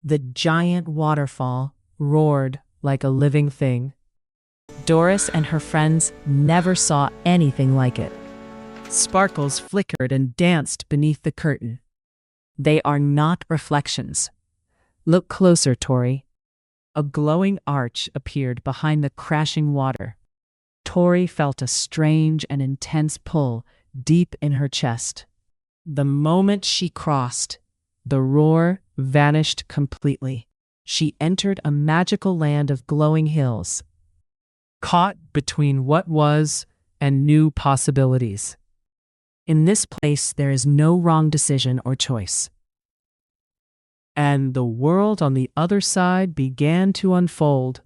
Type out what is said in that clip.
The giant waterfall roared like a living thing. Doris and her friends never saw anything like it. Sparkles flickered and danced beneath the curtain. They are not reflections. Look closer, Tori. A glowing arch appeared behind the crashing water. Tori felt a strange and intense pull deep in her chest. The moment she crossed, the roar vanished completely. She entered a magical land of glowing hills, caught between what was and new possibilities. In this place, there is no wrong decision or choice. And the world on the other side began to unfold.